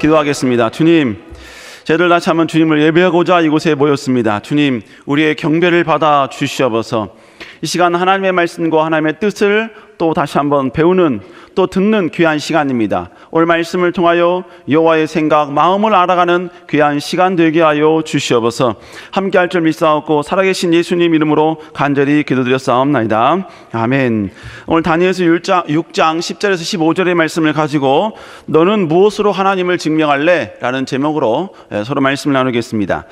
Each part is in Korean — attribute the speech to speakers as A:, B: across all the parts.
A: 기도하겠습니다. 주님, 저희들 다시 한번 주님을 예배하고자 이곳에 모였습니다. 주님, 우리의 경배를 받아 주시옵소서. 이 시간 하나님의 말씀과 하나님의 뜻을 또 다시 한번 배우는, 또 듣는 귀한 시간입니다. 오늘 말씀을 통하여 여호와의 생각, 마음을 알아가는 귀한 시간 되게 하여 주시옵소서. 함께 할 줄 믿사옵고 살아계신 예수님 이름으로 간절히 기도드렸사옵나이다. 아멘. 오늘 다니엘서 6장 10절에서 15절의 말씀을 가지고 너는 무엇으로 하나님을 증명할래? 라는 제목으로 서로 말씀을 나누겠습니다.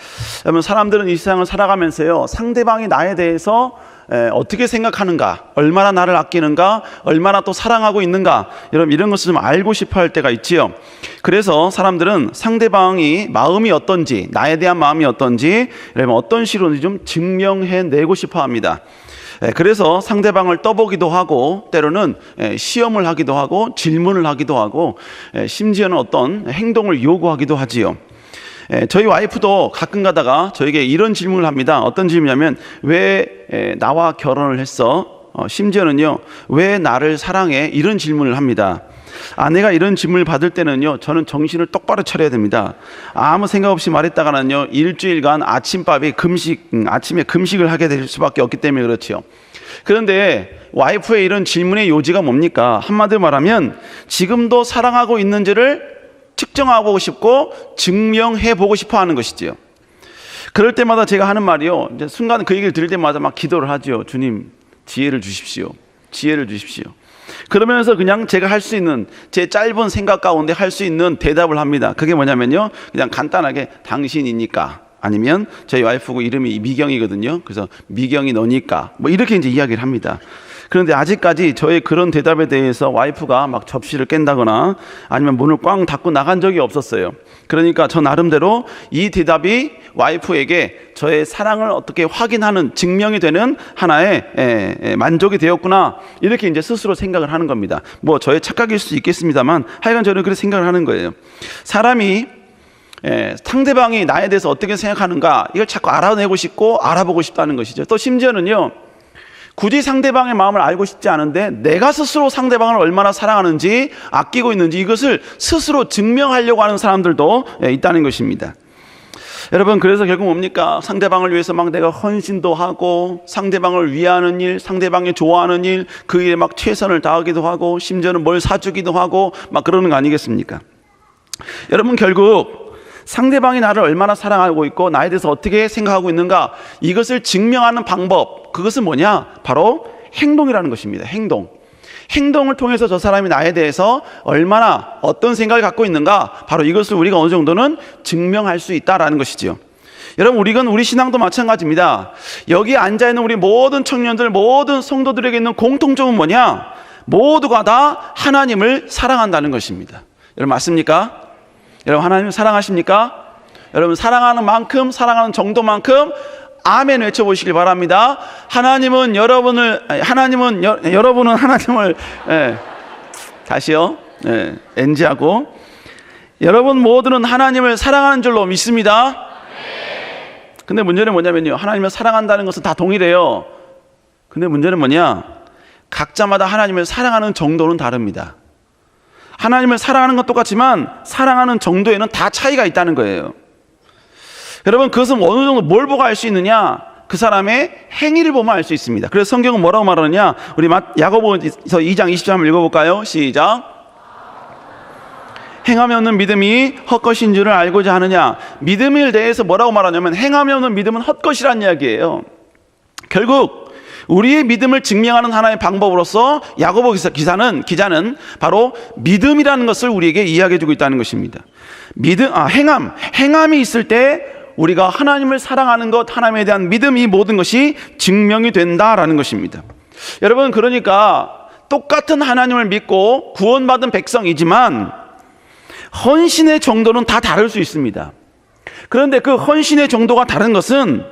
A: 여러분, 사람들은 이 세상을 살아가면서요, 상대방이 나에 대해서 어떻게 생각하는가, 얼마나 나를 아끼는가, 얼마나 또 사랑하고 있는가, 여러분 이런 것을 좀 알고 싶어 할 때가 있지요. 그래서 사람들은 상대방이 마음이 어떤지, 나에 대한 마음이 어떤지, 여러분 어떤 식으로든지 좀 증명해내고 싶어 합니다. 그래서 상대방을 떠보기도 하고, 때로는 시험을 하기도 하고, 질문을 하기도 하고, 심지어는 어떤 행동을 요구하기도 하지요. 저희 와이프도 가끔 가다가 저에게 이런 질문을 합니다. 어떤 질문이냐면, 왜 나와 결혼을 했어? 심지어는요, 왜 나를 사랑해? 이런 질문을 합니다. 아내가 이런 질문을 받을 때는요, 저는 정신을 똑바로 차려야 됩니다. 아무 생각 없이 말했다가는요, 일주일간 아침밥이 아침에 금식을 하게 될 수밖에 없기 때문에 그렇죠. 그런데 와이프의 이런 질문의 요지가 뭡니까? 한마디로 말하면 지금도 사랑하고 있는지를 측정하고 싶고 증명해 보고 싶어 하는 것이지요. 그럴 때마다 제가 하는 말이요, 이제 순간 그 얘기를 들을 때마다 막 기도를 하죠. 주님, 지혜를 주십시오. 지혜를 주십시오. 그러면서 그냥 제가 할 수 있는, 제 짧은 생각 가운데 할 수 있는 대답을 합니다. 그게 뭐냐면요, 그냥 간단하게 당신이니까, 아니면 저희 와이프고 이름이 미경이거든요. 그래서 미경이 너니까, 뭐 이렇게 이제 이야기를 합니다. 그런데 아직까지 저의 그런 대답에 대해서 와이프가 막 접시를 깬다거나 아니면 문을 꽝 닫고 나간 적이 없었어요. 그러니까 저 나름대로 이 대답이 와이프에게 저의 사랑을 어떻게 확인하는, 증명이 되는 하나의 만족이 되었구나, 이렇게 이제 스스로 생각을 하는 겁니다. 뭐 저의 착각일 수도 있겠습니다만 하여간 저는 그렇게 생각을 하는 거예요. 사람이 상대방이 나에 대해서 어떻게 생각하는가, 이걸 자꾸 알아내고 싶고 알아보고 싶다는 것이죠. 또 심지어는요, 굳이 상대방의 마음을 알고 싶지 않은데 내가 스스로 상대방을 얼마나 사랑하는지, 아끼고 있는지, 이것을 스스로 증명하려고 하는 사람들도 있다는 것입니다. 여러분, 그래서 결국 뭡니까? 상대방을 위해서 막 내가 헌신도 하고, 상대방을 위하는 일, 상대방이 좋아하는 일, 그 일에 막 최선을 다하기도 하고, 심지어는 뭘 사주기도 하고 막 그러는 거 아니겠습니까? 여러분, 결국 상대방이 나를 얼마나 사랑하고 있고 나에 대해서 어떻게 생각하고 있는가, 이것을 증명하는 방법, 그것은 뭐냐? 바로 행동이라는 것입니다. 행동을 통해서 저 사람이 나에 대해서 얼마나 어떤 생각을 갖고 있는가, 바로 이것을 우리가 어느 정도는 증명할 수 있다라는 것이죠. 여러분, 우리 신앙도 마찬가지입니다. 여기 앉아있는 우리 모든 청년들, 모든 성도들에게 있는 공통점은 뭐냐? 모두가 다 하나님을 사랑한다는 것입니다. 여러분, 맞습니까? 여러분, 하나님을 사랑하십니까? 여러분, 사랑하는 만큼, 사랑하는 정도만큼 아멘 외쳐보시길 바랍니다. 여러분은 하나님을 다시요, NG하고, 여러분 모두는 하나님을 사랑하는 줄로 믿습니다. 근데 문제는 뭐냐면요, 하나님을 사랑한다는 것은 다 동일해요. 근데 문제는 뭐냐? 각자마다 하나님을 사랑하는 정도는 다릅니다. 하나님을 사랑하는 건 똑같지만 사랑하는 정도에는 다 차이가 있다는 거예요. 여러분, 그것은 어느 정도 뭘 보고 알 수 있느냐? 그 사람의 행위를 보면 알 수 있습니다. 그래서 성경은 뭐라고 말하느냐? 우리 야고보서 2장 20절 한번 읽어볼까요? 시작. 행함이 없는 믿음이 헛것인 줄을 알고자 하느냐? 믿음에 대해서 뭐라고 말하냐면, 행함이 없는 믿음은 헛것이라는 이야기예요. 결국 우리의 믿음을 증명하는 하나의 방법으로서 야고보 기자는 바로 믿음이라는 것을 우리에게 이야기해주고 있다는 것입니다. 행함이 있을 때 우리가 하나님을 사랑하는 것, 하나님에 대한 믿음, 이 모든 것이 증명이 된다라는 것입니다. 여러분, 그러니까 똑같은 하나님을 믿고 구원받은 백성이지만 헌신의 정도는 다 다를 수 있습니다. 그런데 그 헌신의 정도가 다른 것은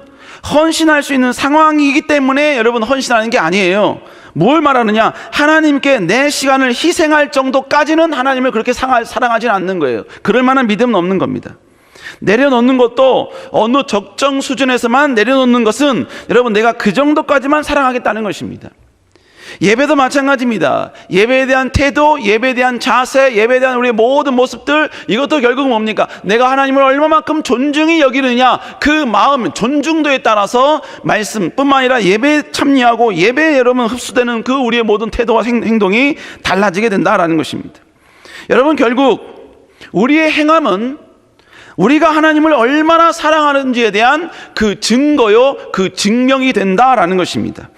A: 헌신할 수 있는 상황이기 때문에 여러분 헌신하는 게 아니에요. 뭘 말하느냐? 하나님께 내 시간을 희생할 정도까지는 하나님을 그렇게 사랑하지는 않는 거예요. 그럴 만한 믿음은 없는 겁니다. 내려놓는 것도 어느 적정 수준에서만 내려놓는 것은 여러분 내가 그 정도까지만 사랑하겠다는 것입니다. 예배도 마찬가지입니다. 예배에 대한 태도, 예배에 대한 자세, 예배에 대한 우리의 모든 모습들, 이것도 결국 뭡니까? 내가 하나님을 얼마만큼 존중히 여기느냐, 그 마음, 존중도에 따라서 말씀뿐만 아니라 예배에 참여하고 예배에 여러분 흡수되는 그 우리의 모든 태도와 행동이 달라지게 된다라는 것입니다. 여러분, 결국 우리의 행함은 우리가 하나님을 얼마나 사랑하는지에 대한 그 증거요, 그 증명이 된다라는 것입니다.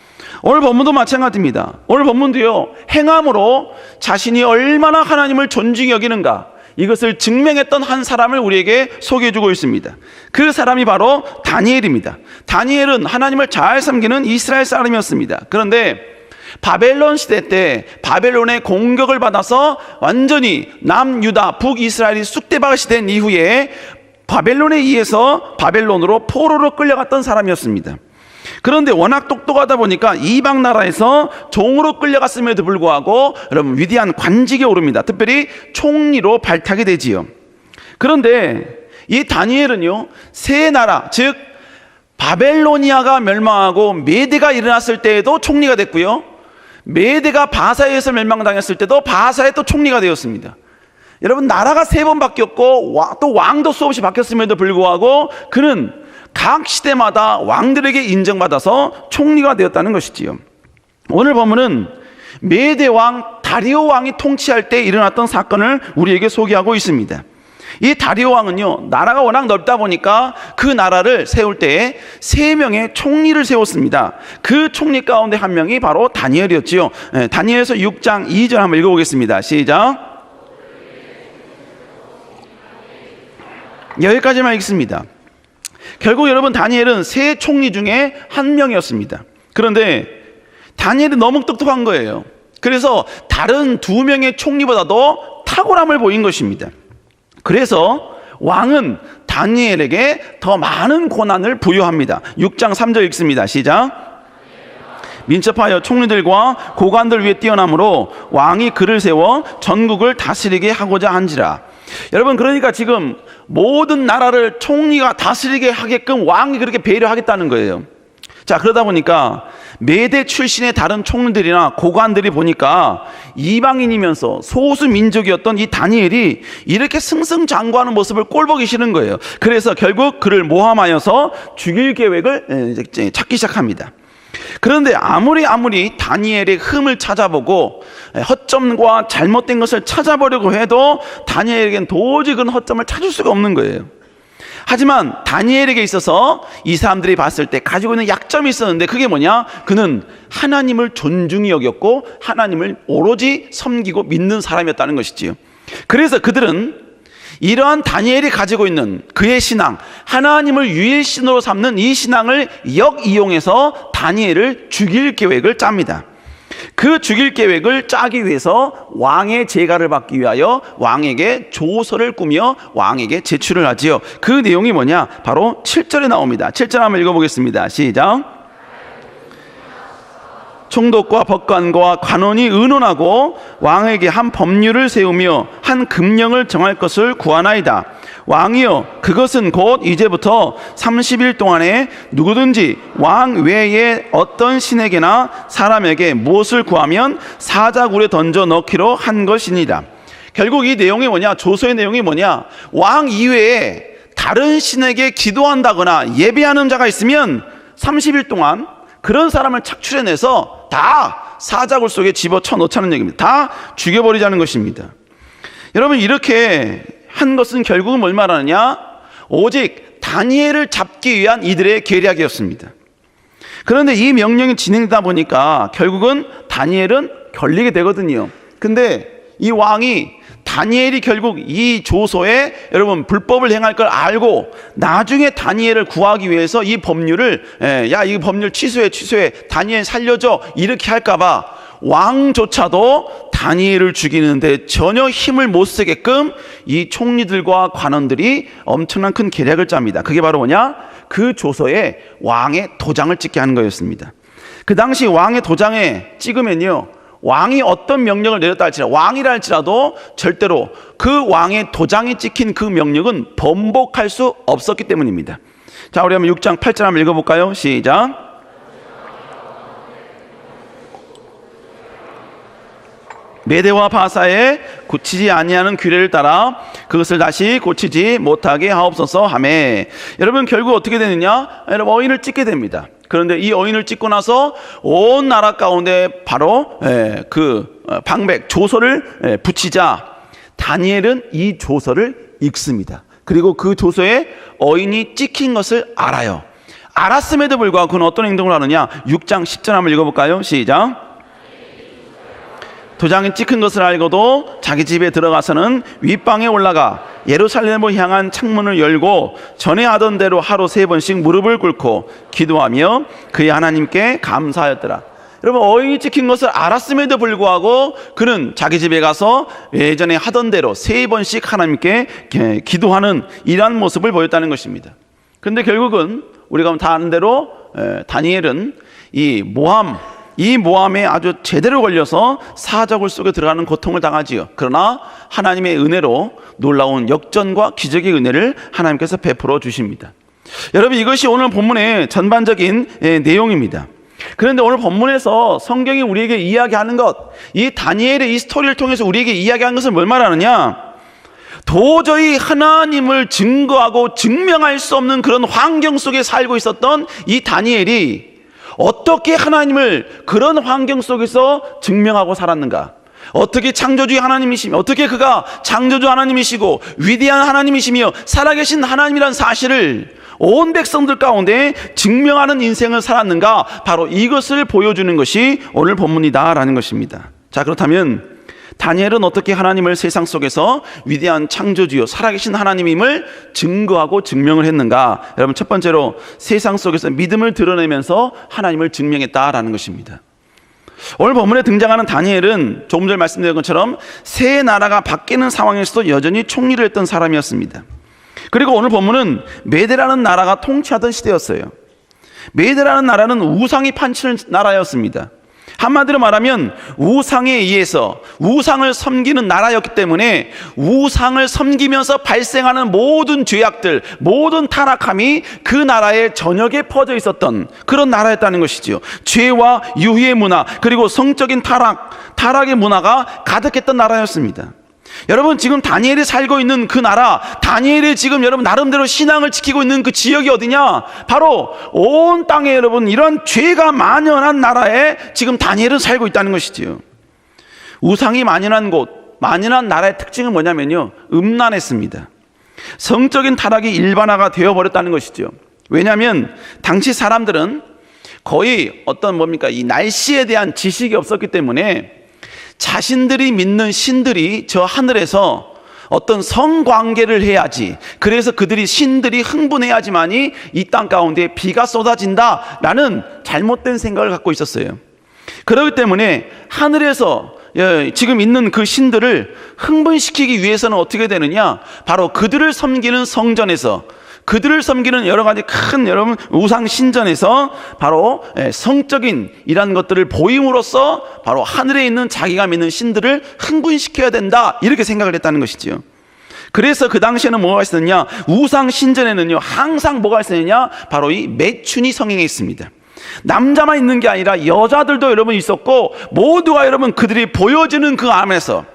A: 오늘 본문도 마찬가지입니다. 오늘 본문도요, 행함으로 자신이 얼마나 하나님을 존중히 여기는가, 이것을 증명했던 한 사람을 우리에게 소개해주고 있습니다. 그 사람이 바로 다니엘입니다. 다니엘은 하나님을 잘 섬기는 이스라엘 사람이었습니다. 그런데 바벨론 시대 때 바벨론의 공격을 받아서 완전히 남유다, 북이스라엘이 쑥대밭이 된 이후에 바벨론에 의해서 바벨론으로 포로로 끌려갔던 사람이었습니다. 그런데 워낙 똑똑하다 보니까 이방 나라에서 종으로 끌려갔음에도 불구하고 여러분 위대한 관직에 오릅니다. 특별히 총리로 발탁이 되지요. 그런데 이 다니엘은요, 세 나라, 즉 바벨로니아가 멸망하고 메대가 일어났을 때에도 총리가 됐고요, 메대가 바사에서 멸망당했을 때도 바사에 또 총리가 되었습니다. 여러분, 나라가 3번 바뀌었고 또 왕도 수없이 바뀌었음에도 불구하고 그는 각 시대마다 왕들에게 인정받아서 총리가 되었다는 것이지요. 오늘 본문은 메대 왕 다리오 왕이 통치할 때 일어났던 사건을 우리에게 소개하고 있습니다. 이 다리오 왕은요, 나라가 워낙 넓다 보니까 그 나라를 세울 때에 3명의 총리를 세웠습니다. 그 총리 가운데 한 명이 바로 다니엘이었지요. 다니엘서 6장 2절 한번 읽어보겠습니다. 시작. 여기까지만 읽습니다. 결국 여러분, 다니엘은 3 총리 중에 한 명이었습니다. 그런데 다니엘이 너무 똑똑한 거예요. 그래서 다른 2명의 총리보다도 탁월함을 보인 것입니다. 그래서 왕은 다니엘에게 더 많은 권한을 부여합니다. 6장 3절 읽습니다. 시작. 민첩하여 총리들과 고관들 위에 뛰어남으로 왕이 그를 세워 전국을 다스리게 하고자 한지라. 여러분, 그러니까 지금 모든 나라를 총리가 다스리게 하게끔 왕이 그렇게 배려하겠다는 거예요. 자, 그러다 보니까 메대 출신의 다른 총리들이나 고관들이 보니까 이방인이면서 소수 민족이었던 이 다니엘이 이렇게 승승장구하는 모습을 꼴보기 싫은 거예요. 그래서 결국 그를 모함하여서 죽일 계획을 찾기 시작합니다. 그런데 아무리 다니엘의 흠을 찾아보고 허점과 잘못된 것을 찾아보려고 해도 다니엘에겐 도저히 그런 허점을 찾을 수가 없는 거예요. 하지만 다니엘에게 있어서 이 사람들이 봤을 때 가지고 있는 약점이 있었는데, 그게 뭐냐? 그는 하나님을 존중히 여겼고 하나님을 오로지 섬기고 믿는 사람이었다는 것이지요. 그래서 그들은 이러한 다니엘이 가지고 있는 그의 신앙, 하나님을 유일신으로 삼는 이 신앙을 역이용해서 다니엘을 죽일 계획을 짭니다. 그 죽일 계획을 짜기 위해서 왕의 재가를 받기 위하여 왕에게 조서를 꾸며 왕에게 제출을 하지요. 그 내용이 뭐냐? 바로 7절에 나옵니다. 7절 한번 읽어보겠습니다. 시작. 총독과 법관과 관원이 의논하고 왕에게 한 법률을 세우며 한 금령을 정할 것을 구하나이다. 왕이여, 그것은 곧 이제부터 30일 동안에 누구든지 왕 외에 어떤 신에게나 사람에게 무엇을 구하면 사자굴에 던져 넣기로 한 것이니라. 결국 이 내용이 뭐냐? 조서의 내용이 뭐냐? 왕 이외에 다른 신에게 기도한다거나 예배하는 자가 있으면 30일 동안 그런 사람을 착출해내서 다 사자굴 속에 집어쳐 넣자는 얘기입니다. 다 죽여버리자는 것입니다. 여러분, 이렇게 한 것은 결국은 뭘 말하느냐? 오직 다니엘을 잡기 위한 이들의 계략이었습니다. 그런데 이 명령이 진행되다 보니까 결국은 다니엘은 걸리게 되거든요. 근데 이 왕이 다니엘이 결국 이 조서에 여러분 불법을 행할 걸 알고 나중에 다니엘을 구하기 위해서 이 법률을 야, 이 법률 취소해 다니엘 살려줘 이렇게 할까봐 왕조차도 다니엘을 죽이는데 전혀 힘을 못 쓰게끔 이 총리들과 관원들이 엄청난 큰 계략을 짭니다. 그게 바로 뭐냐? 그 조서에 왕의 도장을 찍게 하는 거였습니다. 그 당시 왕의 도장에 찍으면요, 왕이 어떤 명령을 내렸다 할지라도, 왕이라 할지라도 절대로 그 왕의 도장이 찍힌 그 명령은 번복할 수 없었기 때문입니다. 자, 우리 한번 6장 8절 한번 읽어볼까요? 시작. 메대와 바사에 고치지 아니하는 규례를 따라 그것을 다시 고치지 못하게 하옵소서 하매. 여러분 결국 어떻게 되느냐? 여러분 어인을 찢게 됩니다. 그런데 이 어인을 찢고 나서 온 나라 가운데 바로 그 방백 조서를 붙이자 다니엘은 이 조서를 읽습니다. 그리고 그 조서에 어인이 찍힌 것을 알아요. 알았음에도 불구하고 그는 어떤 행동을 하느냐? 6장 10절 한번 읽어볼까요? 시작. 도장이 찍힌 것을 알고도 자기 집에 들어가서는 윗방에 올라가 예루살렘을 향한 창문을 열고 전에 하던 대로 하루 3번씩 무릎을 꿇고 기도하며 그의 하나님께 감사하였더라. 여러분 어인이 찍힌 것을 알았음에도 불구하고 그는 자기 집에 가서 예전에 하던 대로 3번씩 하나님께 기도하는 이러한 모습을 보였다는 것입니다. 그런데 결국은 우리가 다 아는 대로 다니엘은 이 모함에 아주 제대로 걸려서 사자굴 속에 들어가는 고통을 당하지요. 그러나 하나님의 은혜로 놀라운 역전과 기적의 은혜를 하나님께서 베풀어 주십니다. 여러분 이것이 오늘 본문의 전반적인 내용입니다. 그런데 오늘 본문에서 성경이 우리에게 이야기하는 것, 이 다니엘의 이 스토리를 통해서 우리에게 이야기하는 것은 뭘 말하느냐? 도저히 하나님을 증거하고 증명할 수 없는 그런 환경 속에 살고 있었던 이 다니엘이 어떻게 하나님을 그런 환경 속에서 증명하고 살았는가? 어떻게 창조주의 하나님이시며 어떻게 그가 창조주 하나님이시고 위대한 하나님이시며 살아계신 하나님이란 사실을 온 백성들 가운데 증명하는 인생을 살았는가? 바로 이것을 보여주는 것이 오늘 본문이다라는 것입니다. 자, 그렇다면 다니엘은 어떻게 하나님을 세상 속에서 위대한 창조주요 살아계신 하나님임을 증거하고 증명을 했는가? 여러분 첫 번째로 세상 속에서 믿음을 드러내면서 하나님을 증명했다라는 것입니다. 오늘 본문에 등장하는 다니엘은 조금 전에 말씀드린 것처럼 새 나라가 바뀌는 상황에서도 여전히 총리를 했던 사람이었습니다. 그리고 오늘 본문은 메대라는 나라가 통치하던 시대였어요. 메대라는 나라는 우상이 판치는 나라였습니다. 한마디로 말하면 우상에 의해서 우상을 섬기는 나라였기 때문에 우상을 섬기면서 발생하는 모든 죄악들, 모든 타락함이 그 나라의 전역에 퍼져 있었던 그런 나라였다는 것이지요. 죄와 유희의 문화, 그리고 성적인 타락의 문화가 가득했던 나라였습니다. 여러분 지금 다니엘이 살고 있는 그 나라, 다니엘이 지금 여러분 나름대로 신앙을 지키고 있는 그 지역이 어디냐? 바로 온 땅에 여러분 이런 죄가 만연한 나라에 지금 다니엘은 살고 있다는 것이지요. 우상이 만연한 곳, 만연한 나라의 특징은 뭐냐면요, 음란했습니다. 성적인 타락이 일반화가 되어버렸다는 것이죠. 왜냐하면 당시 사람들은 거의 이 날씨에 대한 지식이 없었기 때문에 자신들이 믿는 신들이 저 하늘에서 어떤 성관계를 해야지, 그래서 그들이 신들이 흥분해야지만이 이 땅 가운데 비가 쏟아진다라는 잘못된 생각을 갖고 있었어요. 그렇기 때문에 하늘에서 지금 있는 그 신들을 흥분시키기 위해서는 어떻게 되느냐? 바로 그들을 섬기는 성전에서, 그들을 섬기는 여러 가지 큰 여러분 우상 신전에서 바로 성적인 이런 것들을 보임으로써 바로 하늘에 있는 자기가 믿는 신들을 흥분시켜야 된다, 이렇게 생각을 했다는 것이죠. 그래서 그 당시에는 뭐가 있었느냐? 우상 신전에는요 항상 뭐가 있었느냐? 바로 이 매춘이 성행해 있습니다. 남자만 있는 게 아니라 여자들도 여러분 있었고, 모두가 여러분 그들이 보여지는 그 안에서,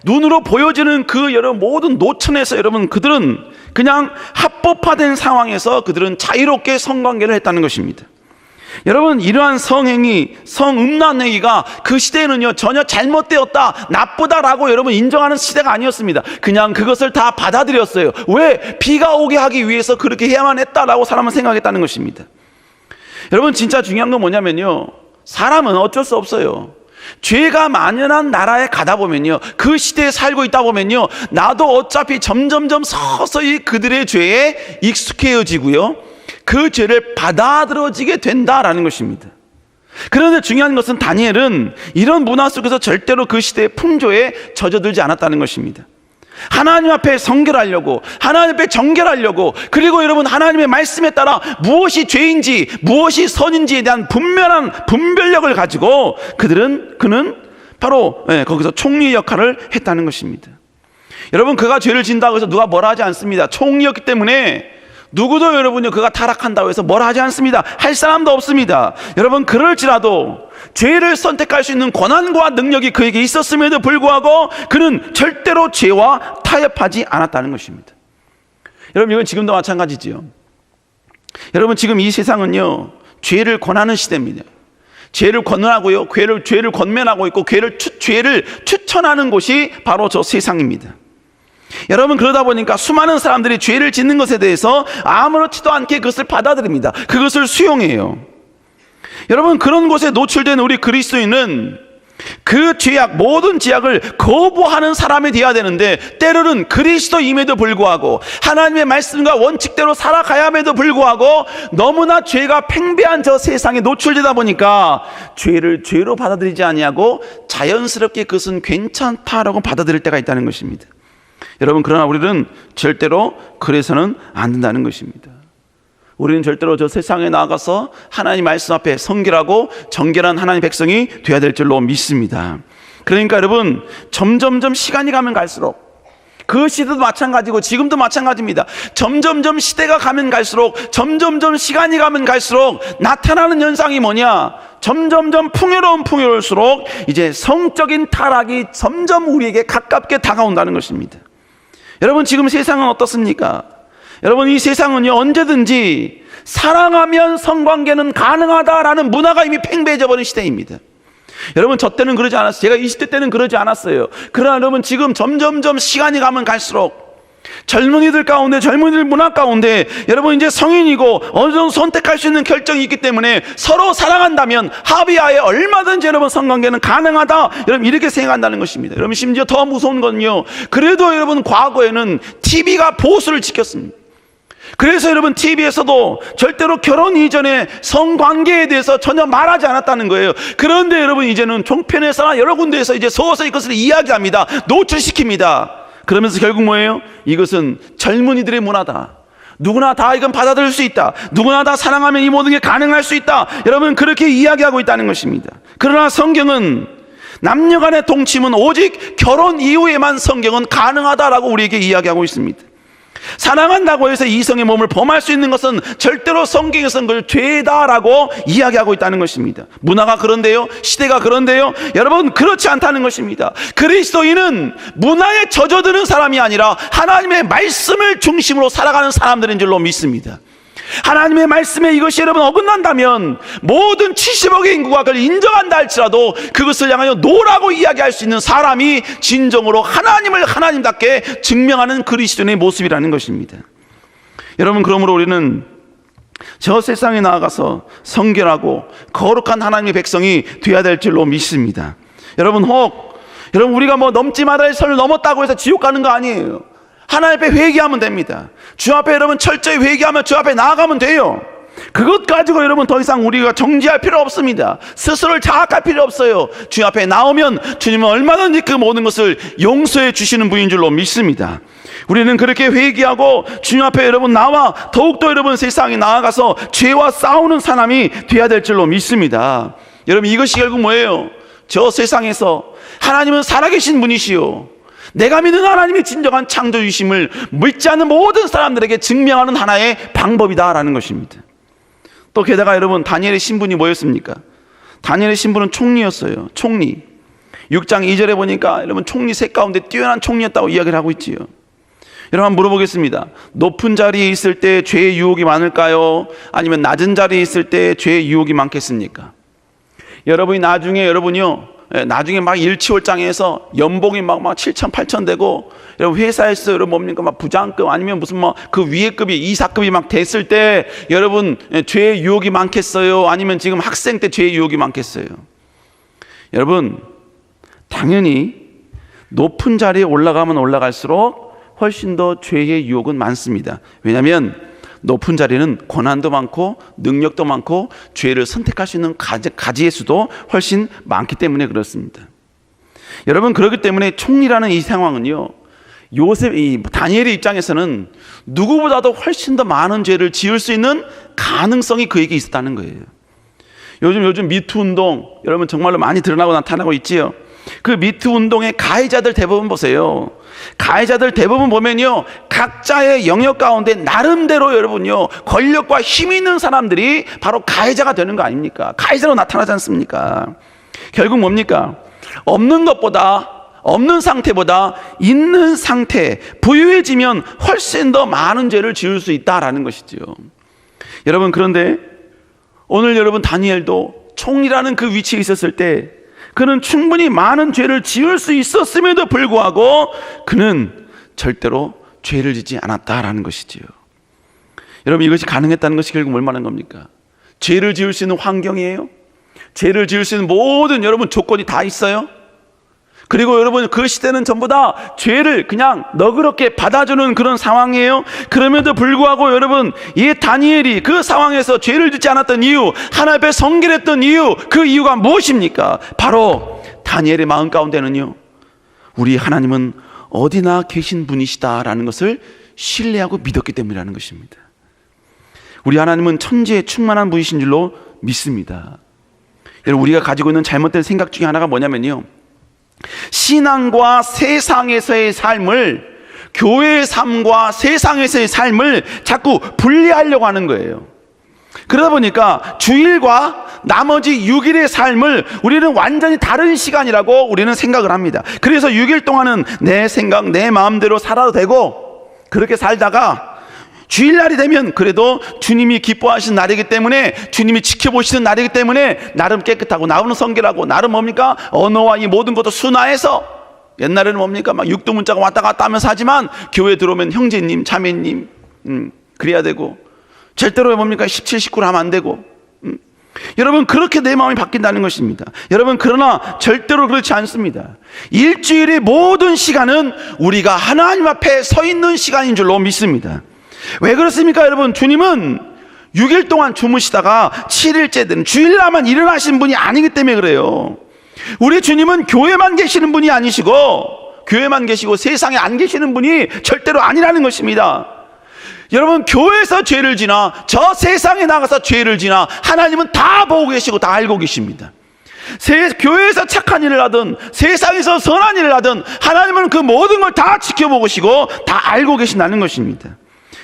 A: 눈으로 보여지는 그 여러분 모든 노천에서 여러분 그들은 그냥 합법화된 상황에서 그들은 자유롭게 성관계를 했다는 것입니다. 여러분 이러한 성행위, 성음란 행위가 그 시대에는요 전혀 잘못되었다, 나쁘다라고 여러분 인정하는 시대가 아니었습니다. 그냥 그것을 다 받아들였어요. 왜? 비가 오게 하기 위해서 그렇게 해야만 했다라고 사람은 생각했다는 것입니다. 여러분 진짜 중요한 건 뭐냐면요, 사람은 어쩔 수 없어요. 죄가 만연한 나라에 가다 보면요, 그 시대에 살고 있다 보면요, 나도 어차피 점점점 서서히 그들의 죄에 익숙해지고요, 그 죄를 받아들여지게 된다라는 것입니다. 그런데 중요한 것은 다니엘은 이런 문화 속에서 절대로 그 시대의 풍조에 젖어들지 않았다는 것입니다. 하나님 앞에 성결하려고, 하나님 앞에 정결하려고, 그리고 여러분 하나님의 말씀에 따라 무엇이 죄인지 무엇이 선인지에 대한 분명한 분별력을 가지고 그는 바로 거기서 총리 역할을 했다는 것입니다. 여러분 그가 죄를 진다고 해서 누가 뭐라 하지 않습니다. 총리였기 때문에 누구도 여러분요 그가 타락한다고 해서 뭐라 하지 않습니다. 할 사람도 없습니다. 여러분 그럴지라도 죄를 선택할 수 있는 권한과 능력이 그에게 있었음에도 불구하고 그는 절대로 죄와 타협하지 않았다는 것입니다. 여러분 이건 지금도 마찬가지지요. 여러분 지금 이 세상은요 죄를 권하는 시대입니다. 죄를 권하고요 죄를 권면하고 있고 죄를 추천하는 곳이 바로 저 세상입니다. 여러분 그러다 보니까 수많은 사람들이 죄를 짓는 것에 대해서 아무렇지도 않게 그것을 받아들입니다. 그것을 수용해요. 여러분 그런 곳에 노출된 우리 그리스도인은 그 죄악, 모든 죄악을 거부하는 사람이 되어야 되는데 때로는 그리스도임에도 불구하고 하나님의 말씀과 원칙대로 살아가야 함에도 불구하고 너무나 죄가 팽배한 저 세상에 노출되다 보니까 죄를 죄로 받아들이지 아니하고 자연스럽게 그것은 괜찮다라고 받아들일 때가 있다는 것입니다. 여러분 그러나 우리는 절대로 그래서는 안 된다는 것입니다. 우리는 절대로 저 세상에 나아가서 하나님 말씀 앞에 성결하고 정결한 하나님의 백성이 되어야 될 줄로 믿습니다. 그러니까 여러분 점점점 시간이 가면 갈수록 그 시대도 마찬가지고 지금도 마찬가지입니다. 점점점 시대가 가면 갈수록 점점점 시간이 가면 갈수록 나타나는 현상이 뭐냐? 점점점 풍요로울수록 이제 성적인 타락이 점점 우리에게 가깝게 다가온다는 것입니다. 여러분 지금 세상은 어떻습니까? 여러분 이 세상은요 언제든지 사랑하면 성관계는 가능하다라는 문화가 이미 팽배해져 버린 시대입니다. 여러분 저 때는 그러지 않았어요. 제가 20대 때는 그러지 않았어요. 그러나 여러분 지금 점점점 시간이 가면 갈수록 젊은이들 가운데 젊은이들 문화 가운데 여러분 이제 성인이고 어느 정도 선택할 수 있는 결정이 있기 때문에 서로 사랑한다면 합의하에 얼마든지 여러분 성관계는 가능하다 여러분 이렇게 생각한다는 것입니다. 여러분 심지어 더 무서운 건요 그래도 여러분 과거에는 TV가 보수를 지켰습니다. 그래서 여러분 TV에서도 절대로 결혼 이전에 성관계에 대해서 전혀 말하지 않았다는 거예요. 그런데 여러분 이제는 종편에서나 여러 군데에서 이제 서서히 이것을 이야기합니다. 노출시킵니다. 그러면서 결국 뭐예요? 이것은 젊은이들의 문화다. 누구나 다 이건 받아들일 수 있다. 누구나 다 사랑하면 이 모든 게 가능할 수 있다. 여러분 그렇게 이야기하고 있다는 것입니다. 그러나 성경은 남녀 간의 동침은 오직 결혼 이후에만 성경은 가능하다라고 우리에게 이야기하고 있습니다. 사랑한다고 해서 이성의 몸을 범할 수 있는 것은 절대로 성경에서는 그걸 죄다라고 이야기하고 있다는 것입니다. 문화가 그런데요, 시대가 그런데요, 여러분 그렇지 않다는 것입니다. 그리스도인은 문화에 젖어드는 사람이 아니라 하나님의 말씀을 중심으로 살아가는 사람들인 줄로 믿습니다. 하나님의 말씀에 이것이 여러분 어긋난다면 모든 70억의 인구가 그걸 인정한다 할지라도 그것을 향하여 노라고 이야기할 수 있는 사람이 진정으로 하나님을 하나님답게 증명하는 그리스도인의 모습이라는 것입니다. 여러분 그러므로 우리는 저 세상에 나아가서 성결하고 거룩한 하나님의 백성이 되어야 될 줄로 믿습니다. 여러분 우리가 뭐 넘지 말아야 할 선을 넘었다고 해서 지옥 가는 거 아니에요. 하나님 앞에 회개하면 됩니다. 주 앞에 여러분 철저히 회개하면 주 앞에 나아가면 돼요. 그것 가지고 여러분 더 이상 우리가 정지할 필요 없습니다. 스스로를 자학할 필요 없어요. 주 앞에 나오면 주님은 얼마든지 그 모든 것을 용서해 주시는 분인 줄로 믿습니다. 우리는 그렇게 회개하고 주님 앞에 여러분 나와 더욱더 여러분 세상에 나아가서 죄와 싸우는 사람이 되어야 될 줄로 믿습니다. 여러분 이것이 결국 뭐예요? 저 세상에서 하나님은 살아계신 분이시요 내가 믿는 하나님의 진정한 창조주심을 믿지 않는 모든 사람들에게 증명하는 하나의 방법이다라는 것입니다. 또 게다가 여러분 다니엘의 신분이 뭐였습니까? 다니엘의 신분은 총리였어요. 총리. 6장 2절에 보니까 여러분 총리 셋 가운데 뛰어난 총리였다고 이야기를 하고 있지요. 여러분 한번 물어보겠습니다. 높은 자리에 있을 때 죄의 유혹이 많을까요? 아니면 낮은 자리에 있을 때 죄의 유혹이 많겠습니까? 여러분이 나중에 막 일치월장해서 연봉이 막 7천 8천 되고 여러분 회사에서 여러분 뭡니까 막 부장급 아니면 무슨 뭐 그 위에 급이 이사급이 막 됐을 때 여러분 죄의 유혹이 많겠어요? 아니면 지금 학생 때 죄의 유혹이 많겠어요? 여러분 당연히 높은 자리에 올라가면 올라갈수록 훨씬 더 죄의 유혹은 많습니다. 왜냐하면 높은 자리는 권한도 많고 능력도 많고 죄를 선택할 수 있는 가지의 수도 훨씬 많기 때문에 그렇습니다. 여러분 그렇기 때문에 총리라는 이 상황은요 다니엘의 입장에서는 누구보다도 훨씬 더 많은 죄를 지을 수 있는 가능성이 그에게 있었다는 거예요. 요즘 미투 운동 여러분 정말로 많이 드러나고 나타나고 있지요. 그 미투 운동의 가해자들 대부분 보세요. 가해자들 대부분 보면요, 각자의 영역 가운데 나름대로 여러분요, 권력과 힘 있는 사람들이 바로 가해자가 되는 거 아닙니까? 가해자로 나타나지 않습니까? 결국 뭡니까? 없는 것보다, 없는 상태보다 있는 상태, 부유해지면 훨씬 더 많은 죄를 지을 수 있다라는 것이죠. 여러분, 그런데 오늘 여러분 다니엘도 총리라는 그 위치에 있었을 때 그는 충분히 많은 죄를 지을 수 있었음에도 불구하고 그는 절대로 죄를 짓지 않았다라는 것이지요. 여러분, 이것이 가능했다는 것이 결국 뭘 말하는 겁니까? 죄를 지을 수 있는 환경이에요. 죄를 지을 수 있는 모든 여러분 조건이 다 있어요. 그리고 여러분, 그 시대는 전부 다 죄를 그냥 너그럽게 받아주는 그런 상황이에요. 그럼에도 불구하고 여러분, 이 다니엘이 그 상황에서 죄를 짓지 않았던 이유, 하나님 앞에 성결했던 이유, 그 이유가 무엇입니까? 바로 다니엘의 마음 가운데는요, 우리 하나님은 어디나 계신 분이시다라는 것을 신뢰하고 믿었기 때문이라는 것입니다. 우리 하나님은 천지에 충만한 분이신 줄로 믿습니다. 여러분, 우리가 가지고 있는 잘못된 생각 중에 하나가 뭐냐면요, 신앙과 세상에서의 삶을, 교회의 삶과 세상에서의 삶을 자꾸 분리하려고 하는 거예요. 그러다 보니까 주일과 나머지 6일의 삶을 우리는 완전히 다른 시간이라고 우리는 생각을 합니다. 그래서 6일 동안은 내 생각, 내 마음대로 살아도 되고, 그렇게 살다가 주일날이 되면 그래도 주님이 기뻐하시는 날이기 때문에, 주님이 지켜보시는 날이기 때문에 나름 깨끗하고 나름 성결하고 나름 뭡니까? 언어와 이 모든 것도 순화해서, 옛날에는 뭡니까? 막 육두문자가 왔다 갔다 하면서 하지만 교회 들어오면 형제님, 자매님, 그래야 되고, 절대로 뭡니까? 17, 19를 하면 안 되고, 여러분, 그렇게 내 마음이 바뀐다는 것입니다. 여러분, 그러나 절대로 그렇지 않습니다. 일주일의 모든 시간은 우리가 하나님 앞에 서 있는 시간인 줄로 믿습니다. 왜 그렇습니까? 여러분, 주님은 6일 동안 주무시다가 7일째 되는 주일날만 일어나신 분이 아니기 때문에 그래요. 우리 주님은 교회만 계시는 분이 아니시고, 교회만 계시고 세상에 안 계시는 분이 절대로 아니라는 것입니다. 여러분, 교회에서 죄를 지나 저 세상에 나가서 죄를 지나 하나님은 다 보고 계시고 다 알고 계십니다. 교회에서 착한 일을 하든 세상에서 선한 일을 하든 하나님은 그 모든 걸 다 지켜보시고 다 알고 계신다는 것입니다.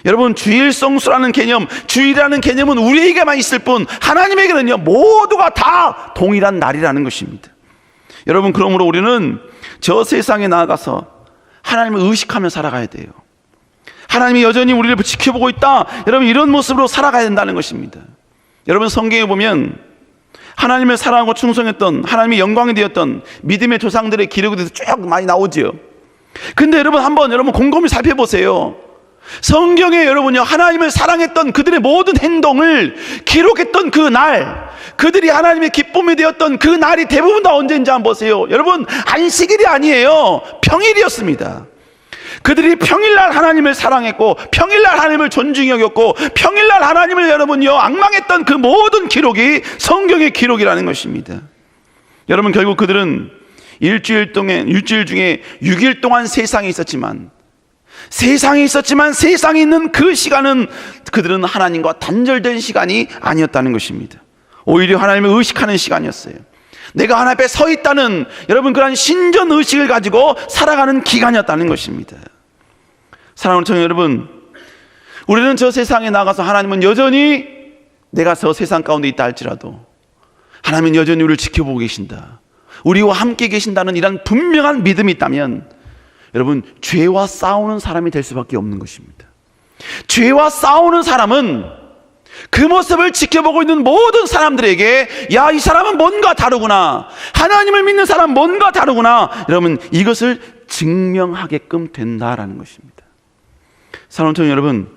A: 여러분, 주일 성수라는 개념, 주일이라는 개념은 우리에게만 있을 뿐 하나님에게는요, 모두가 다 동일한 날이라는 것입니다. 여러분, 그러므로 우리는 저 세상에 나아가서 하나님을 의식하며 살아가야 돼요. 하나님이 여전히 우리를 지켜보고 있다, 여러분, 이런 모습으로 살아가야 된다는 것입니다. 여러분, 성경에 보면 하나님을 사랑하고 충성했던, 하나님의 영광이 되었던 믿음의 조상들의 기록에 대해서 쭉 많이 나오지요. 근데 여러분, 한번 여러분 곰곰이 살펴보세요. 성경에 여러분요, 하나님을 사랑했던 그들의 모든 행동을 기록했던 그 날, 그들이 하나님의 기쁨이 되었던 그 날이 대부분 다 언제인지 한번 보세요. 여러분, 안식일이 아니에요. 평일이었습니다. 그들이 평일날 하나님을 사랑했고, 평일날 하나님을 존중히 여겼고, 평일날 하나님을 여러분요, 앙망했던 그 모든 기록이 성경의 기록이라는 것입니다. 여러분, 결국 그들은 일주일 중에 6일 동안 세상에 있었지만, 세상에 있는 그 시간은 그들은 하나님과 단절된 시간이 아니었다는 것입니다. 오히려 하나님을 의식하는 시간이었어요. 내가 하나님 앞에 서 있다는 여러분 그런 신전 의식을 가지고 살아가는 기간이었다는 것입니다. 사랑하는 청년 여러분, 우리는 저 세상에 나가서 하나님은 여전히 내가 저 세상 가운데 있다 할지라도 하나님은 여전히 우리를 지켜보고 계신다, 우리와 함께 계신다는 이런 분명한 믿음이 있다면 여러분, 죄와 싸우는 사람이 될 수밖에 없는 것입니다. 죄와 싸우는 사람은 그 모습을 지켜보고 있는 모든 사람들에게, 야, 이 사람은 뭔가 다르구나, 하나님을 믿는 사람은 뭔가 다르구나, 여러분, 이것을 증명하게끔 된다라는 것입니다. 사랑하는 청년 여러분,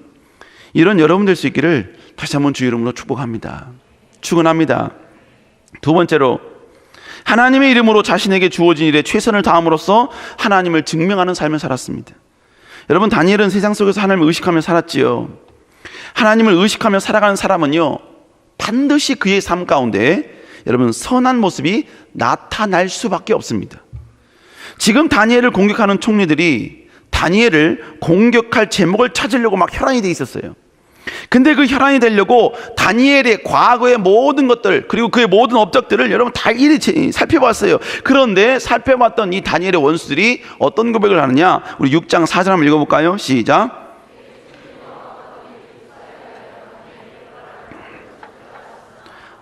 A: 이런 여러분 될 수 있기를 다시 한번 주 이름으로 축복합니다. 축원합니다. 두 번째로, 하나님의 이름으로 자신에게 주어진 일에 최선을 다함으로써 하나님을 증명하는 삶을 살았습니다. 여러분, 다니엘은 세상 속에서 하나님을 의식하며 살았지요. 하나님을 의식하며 살아가는 사람은요, 반드시 그의 삶 가운데 여러분 선한 모습이 나타날 수밖에 없습니다. 지금 다니엘을 공격하는 총리들이 다니엘을 공격할 제목을 찾으려고 막 혈안이 돼 있었어요. 근데 그 혈안이 되려고 다니엘의 과거의 모든 것들, 그리고 그의 모든 업적들을 여러분 다 일일이 살펴봤어요. 그런데 살펴봤던 이 다니엘의 원수들이 어떤 고백을 하느냐? 우리 6장 4절 한번 읽어볼까요? 시작.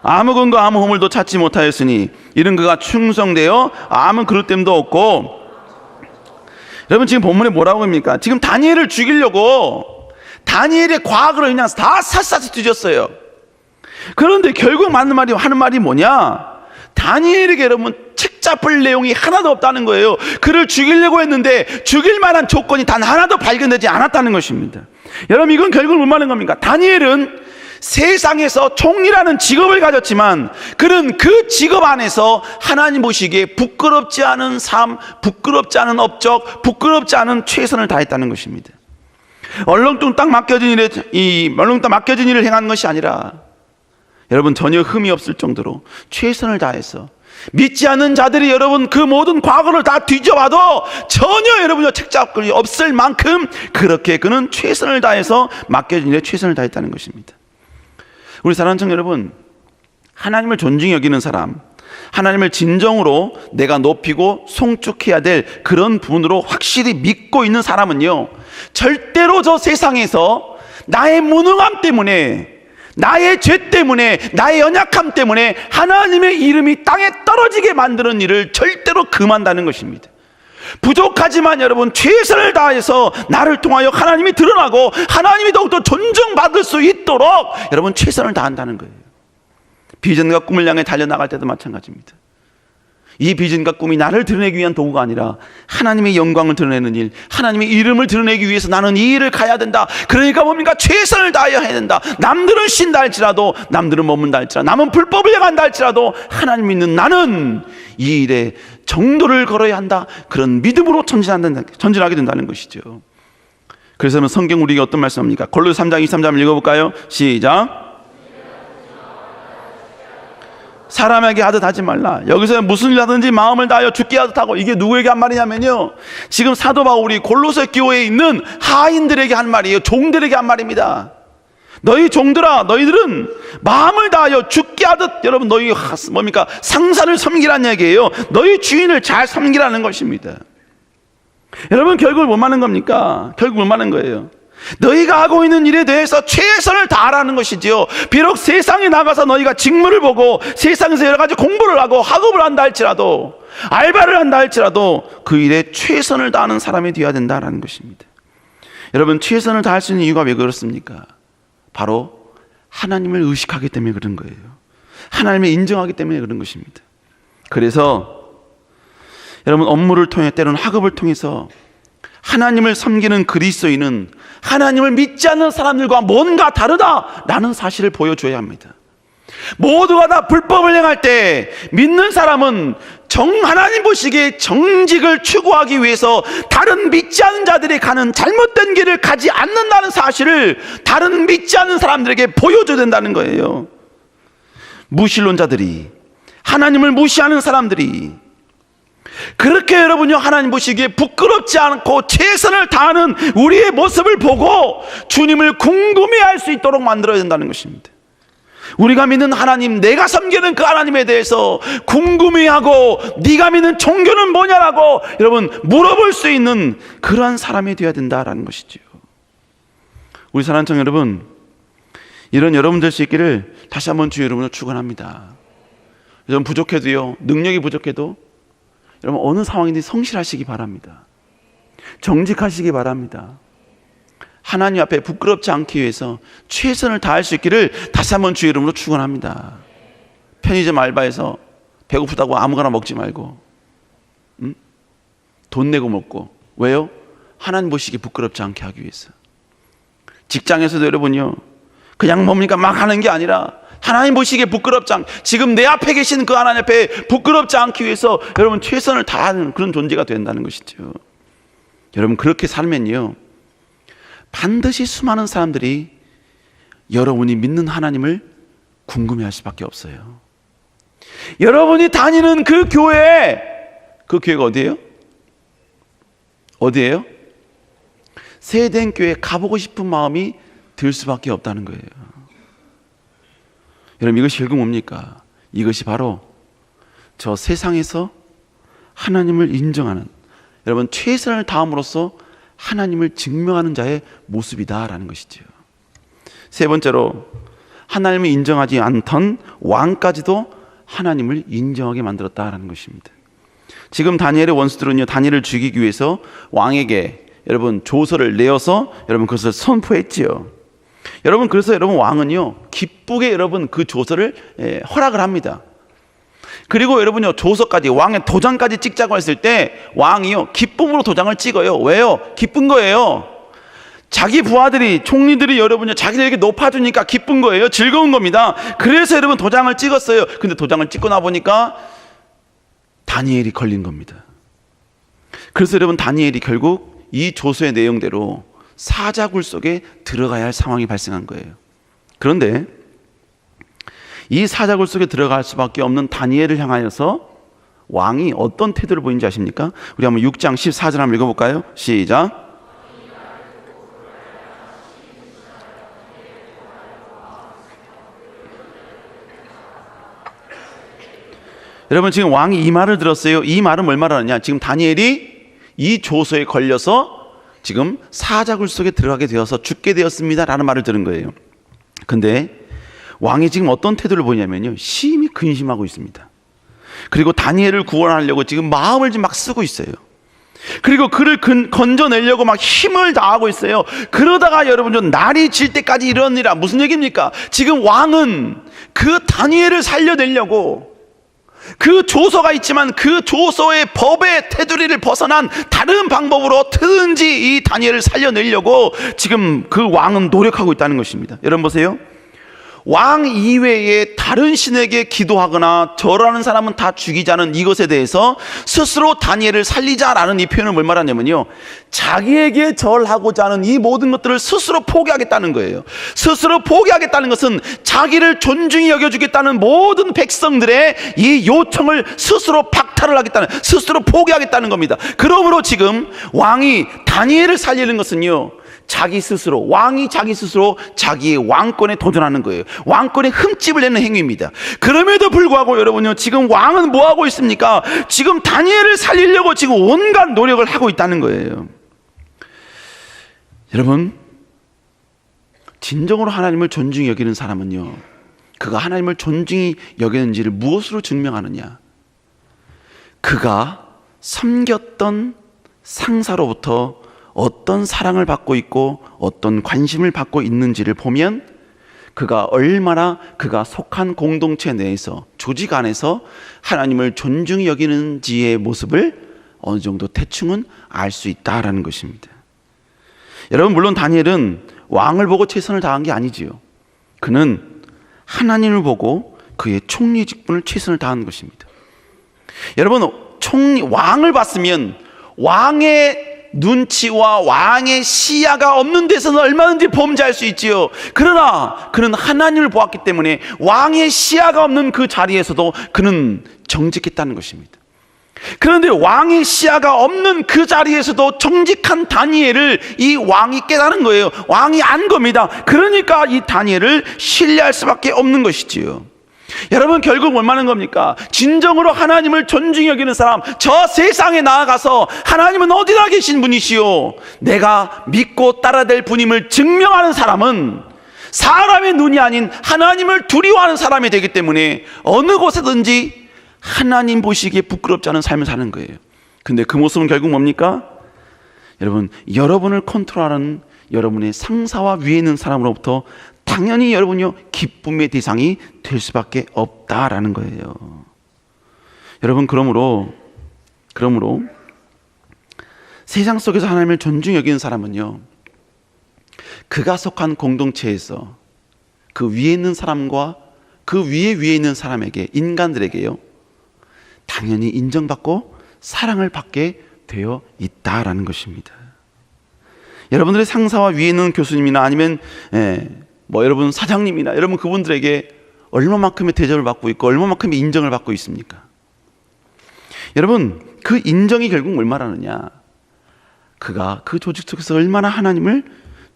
A: 아무 근거 아무 허물도 찾지 못하였으니 이른 그가 충성되어 아무 그릇됨도 없고. 여러분 지금 본문에 뭐라고 합니까? 지금 다니엘을 죽이려고 다니엘의 과거를 그냥 다 샅샅이 뒤졌어요. 그런데 결국 하는 말이 뭐냐? 다니엘에게 여러분 책 잡을 내용이 하나도 없다는 거예요. 그를 죽이려고 했는데 죽일 만한 조건이 단 하나도 발견되지 않았다는 것입니다. 여러분 이건 결국 뭐 말하는 겁니까? 다니엘은 세상에서 총리라는 직업을 가졌지만 그는 그 직업 안에서 하나님 보시기에 부끄럽지 않은 삶, 부끄럽지 않은 업적, 부끄럽지 않은 최선을 다했다는 것입니다. 얼렁뚱땅 맡겨진 일을 행한 것이 아니라 여러분 전혀 흠이 없을 정도로 최선을 다해서 믿지 않는 자들이 여러분 그 모든 과거를 다 뒤져봐도 전혀 여러분요 책잡을이 없을 만큼 그렇게 그는 최선을 다해서 맡겨진 일에 최선을 다했다는 것입니다. 우리 사랑하는 청년 여러분, 하나님을 존중히 여기는 사람, 하나님을 진정으로 내가 높이고 송축해야 될 그런 부분으로 확실히 믿고 있는 사람은요, 절대로 저 세상에서 나의 무능함 때문에, 나의 죄 때문에, 나의 연약함 때문에 하나님의 이름이 땅에 떨어지게 만드는 일을 절대로 금한다는 것입니다. 부족하지만 여러분 최선을 다해서 나를 통하여 하나님이 드러나고 하나님이 더욱더 존중받을 수 있도록 여러분 최선을 다한다는 거예요. 비전과 꿈을 향해 달려나갈 때도 마찬가지입니다. 이 비전과 꿈이 나를 드러내기 위한 도구가 아니라 하나님의 영광을 드러내는 일, 하나님의 이름을 드러내기 위해서 나는 이 일을 가야 된다. 그러니까 뭡니까? 최선을 다해야 해야 된다. 남들은 쉰다 할지라도, 남들은 머문다 할지라도, 남은 불법을 행한다 할지라도 하나님 믿는 나는 이 일에 정도를 걸어야 한다. 그런 믿음으로 전진하게 된다는 것이죠. 그래서 성경 우리에게 어떤 말씀합니까? 골로새 3장 23절 읽어볼까요? 시작. 사람에게 하듯 하지 말라. 여기서 무슨 일 하든지 마음을 다하여 죽게 하듯 하고. 이게 누구에게 한 말이냐면요, 지금 사도 바울이 골로새 교회에 있는 하인들에게 한 말이에요. 종들에게 한 말입니다. 너희 종들아, 너희들은 마음을 다하여 죽게 하듯, 여러분 너희 뭡니까? 상사를 섬기라는 얘기예요. 너희 주인을 잘 섬기라는 것입니다. 여러분 결국 뭐 하는 겁니까? 결국 뭐 하는 거예요? 너희가 하고 있는 일에 대해서 최선을 다하라는 것이지요. 비록 세상에 나가서 너희가 직무를 보고 세상에서 여러 가지 공부를 하고 학업을 한다 할지라도, 알바를 한다 할지라도 그 일에 최선을 다하는 사람이 되어야 된다는 것입니다. 여러분 최선을 다할 수 있는 이유가 왜 그렇습니까? 바로 하나님을 의식하기 때문에 그런 거예요. 하나님을 인정하기 때문에 그런 것입니다. 그래서 여러분 업무를 통해, 때로는 학업을 통해서 하나님을 섬기는 그리스도인은 하나님을 믿지 않는 사람들과 뭔가 다르다라는 사실을 보여줘야 합니다. 모두가 다 불법을 행할 때 믿는 사람은 하나님 보시기에 정직을 추구하기 위해서 다른 믿지 않는 자들이 가는 잘못된 길을 가지 않는다는 사실을 다른 믿지 않는 사람들에게 보여줘야 된다는 거예요. 무신론자들이, 하나님을 무시하는 사람들이 그렇게 여러분요 하나님 보시기에 부끄럽지 않고 최선을 다하는 우리의 모습을 보고 주님을 궁금해할 수 있도록 만들어야 된다는 것입니다. 우리가 믿는 하나님, 내가 섬기는 그 하나님에 대해서 궁금해하고 네가 믿는 종교는 뭐냐라고 여러분 물어볼 수 있는 그러한 사람이 되어야 된다라는 것이죠. 우리 사랑하는 청년 여러분, 이런 여러분 될 수 있기를 다시 한번 주의 여러분을 축원합니다. 여러분 부족해도요, 능력이 부족해도 여러분 어느 상황인지 성실하시기 바랍니다. 정직하시기 바랍니다. 하나님 앞에 부끄럽지 않기 위해서 최선을 다할 수 있기를 다시 한번 주의 이름으로 축원합니다. 편의점 알바에서 배고프다고 아무거나 먹지 말고 돈 내고 먹고. 왜요? 하나님 보시기에 부끄럽지 않게 하기 위해서. 직장에서도 여러분요 그냥 뭡니까 막 하는 게 아니라 하나님 보시기에 부끄럽지 않게, 지금 내 앞에 계신 그 하나님 앞에 부끄럽지 않기 위해서 여러분 최선을 다하는 그런 존재가 된다는 것이죠. 여러분 그렇게 살면요 반드시 수많은 사람들이 여러분이 믿는 하나님을 궁금해할 수밖에 없어요. 여러분이 다니는 그 교회가 어디예요? 어디예요? 세대교회 가보고 싶은 마음이 들 수밖에 없다는 거예요. 여러분, 이것이 결국 뭡니까? 이것이 바로 저 세상에서 하나님을 인정하는, 여러분, 최선을 다함으로써 하나님을 증명하는 자의 모습이다라는 것이죠. 세 번째로, 하나님을 인정하지 않던 왕까지도 하나님을 인정하게 만들었다라는 것입니다. 지금 다니엘의 원수들은요, 다니엘을 죽이기 위해서 왕에게 여러분 조서를 내어서 여러분 그것을 선포했지요. 여러분, 그래서 여러분 왕은요 기쁘게 여러분 그 조서를 허락을 합니다. 그리고 여러분요, 조서까지, 왕의 도장까지 찍자고 했을 때 왕이요 기쁨으로 도장을 찍어요. 왜요? 기쁜 거예요. 자기 부하들이, 총리들이 여러분요 자기들에게 높아주니까 기쁜 거예요. 즐거운 겁니다. 그래서 여러분 도장을 찍었어요. 근데 도장을 찍고 나 보니까 다니엘이 걸린 겁니다. 그래서 여러분 다니엘이 결국 이 조서의 내용대로 사자굴 속에 들어가야 할 상황이 발생한 거예요. 그런데 이 사자굴 속에 들어갈 수밖에 없는 다니엘을 향하여서 왕이 어떤 태도를 보이는지 아십니까? 우리 한번 6장 14절 한번 읽어볼까요? 시작. 여러분, 지금 왕이 이 말을 들었어요. 이 말은 뭘 말하느냐? 지금 다니엘이 이 조서에 걸려서 지금 사자굴 속에 들어가게 되어서 죽게 되었습니다 라는 말을 들은 거예요. 근데 왕이 지금 어떤 태도를 보이냐면요, 심히 근심하고 있습니다. 그리고 다니엘을 구원하려고 지금 마음을 막 쓰고 있어요. 그리고 그를 건져내려고 막 힘을 다하고 있어요. 그러다가 여러분 좀 날이 질 때까지 이런 일이라 무슨 얘기입니까? 지금 왕은 그 다니엘을 살려내려고 그 조서가 있지만 그 조서의 법의 테두리를 벗어난 다른 방법으로 어떻게든지 이 다니엘을 살려내려고 지금 그 왕은 노력하고 있다는 것입니다. 여러분 보세요. 왕 이외에 다른 신에게 기도하거나 절하는 사람은 다 죽이자는 이것에 대해서 스스로 다니엘을 살리자라는 이 표현을 뭘 말하냐면요, 자기에게 절하고자 하는 이 모든 것들을 스스로 포기하겠다는 거예요. 스스로 포기하겠다는 것은 자기를 존중히 여겨주겠다는 모든 백성들의 이 요청을 스스로 박탈을 하겠다는, 스스로 포기하겠다는 겁니다. 그러므로 지금 왕이 다니엘을 살리는 것은요, 자기 스스로, 왕이 자기 스스로 자기의 왕권에 도전하는 거예요. 왕권에 흠집을 내는 행위입니다. 그럼에도 불구하고 여러분요, 지금 왕은 뭐 하고 있습니까? 지금 다니엘을 살리려고 지금 온갖 노력을 하고 있다는 거예요. 여러분, 진정으로 하나님을 존중히 여기는 사람은요, 그가 하나님을 존중히 여기는지를 무엇으로 증명하느냐? 그가 섬겼던 상사로부터 어떤 사랑을 받고 있고 어떤 관심을 받고 있는지를 보면 그가 얼마나 그가 속한 공동체 내에서, 조직 안에서 하나님을 존중히 여기는지의 모습을 어느 정도 대충은 알 수 있다라는 것입니다. 여러분, 물론 다니엘은 왕을 보고 최선을 다한 게 아니지요. 그는 하나님을 보고 그의 총리 직분을 최선을 다한 것입니다. 여러분, 왕을 봤으면 왕의 눈치와 왕의 시야가 없는 데서는 얼마든지 범죄할 수 있지요. 그러나 그는 하나님을 보았기 때문에 왕의 시야가 없는 그 자리에서도 그는 정직했다는 것입니다. 그런데 왕의 시야가 없는 그 자리에서도 정직한 다니엘을 이 왕이 깨달은 거예요. 왕이 안 겁니다. 그러니까 이 다니엘을 신뢰할 수밖에 없는 것이지요. 여러분, 결국 뭘 말하는 겁니까? 진정으로 하나님을 존중히 여기는 사람, 저 세상에 나아가서 하나님은 어디나 계신 분이시오, 내가 믿고 따라야 될 분임을 증명하는 사람은 사람의 눈이 아닌 하나님을 두려워하는 사람이 되기 때문에 어느 곳에든지 하나님 보시기에 부끄럽지 않은 삶을 사는 거예요. 근데 그 모습은 결국 뭡니까? 여러분, 여러분을 컨트롤하는 여러분의 상사와 위에 있는 사람으로부터 당연히 여러분요, 기쁨의 대상이 될 수밖에 없다라는 거예요. 여러분, 그러므로 세상 속에서 하나님을 존중히 여기는 사람은요, 그가 속한 공동체에서 그 위에 있는 사람과 그 위에 있는 사람에게, 인간들에게요, 당연히 인정받고 사랑을 받게 되어 있다라는 것입니다. 여러분들의 상사와 위에 있는 교수님이나 아니면 여러분 사장님이나 여러분 그분들에게 얼마만큼의 대접을 받고 있고 얼마만큼의 인정을 받고 있습니까? 여러분, 그 인정이 결국 뭘 말하느냐? 그가 그 조직 속에서 얼마나 하나님을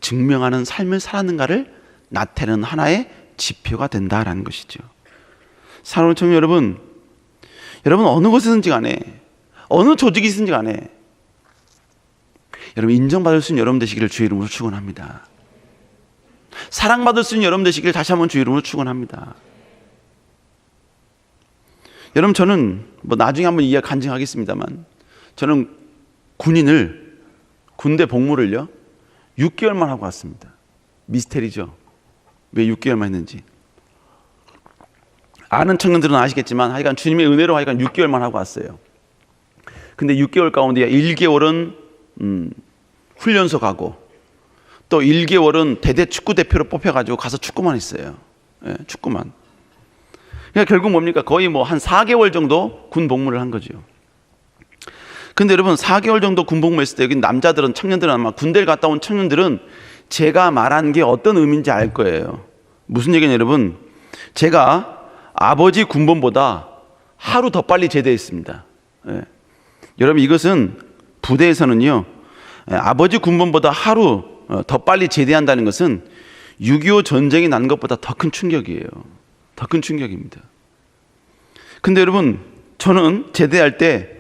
A: 증명하는 삶을 살았는가를 나타내는 하나의 지표가 된다라는 것이죠. 사랑하는 청년 여러분, 어느 곳이든지 간에, 어느 조직이 있든지 간에 여러분 인정받을 수 있는 여러분 되시기를 주의 이름으로 축원합니다. 사랑받을 수 있는 여러분 되시기를 다시 한번 주의 이름으로 축원합니다. 여러분, 저는 뭐 나중에 한번 이야기 간증하겠습니다만, 저는 군대 복무를요 6개월만 하고 왔습니다. 미스테리죠. 왜 6개월만 했는지. 아는 청년들은 아시겠지만 하여간 주님의 은혜로 하여간 6개월만 하고 왔어요. 근데 6개월 가운데 1개월은 훈련소 가고, 또 1개월은 대대 축구대표로 뽑혀가지고 가서 축구만 했어요. 예, 축구만. 그러니까 결국 뭡니까? 거의 뭐 한 4개월 정도 군 복무를 한 거죠. 근데 여러분, 4개월 정도 군 복무했을 때 여기 남자들은, 청년들은, 아마 군대를 갔다 온 청년들은 제가 말한 게 어떤 의미인지 알 거예요. 무슨 얘기냐 여러분, 제가 아버지 군번보다 하루 더 빨리 제대했습니다. 예. 여러분, 이것은 부대에서는요, 아버지 군번보다 하루 더 빨리 제대한다는 것은 6.25 전쟁이 난 것보다 더 큰 충격이에요. 더 큰 충격입니다. 근데 여러분, 저는 제대할 때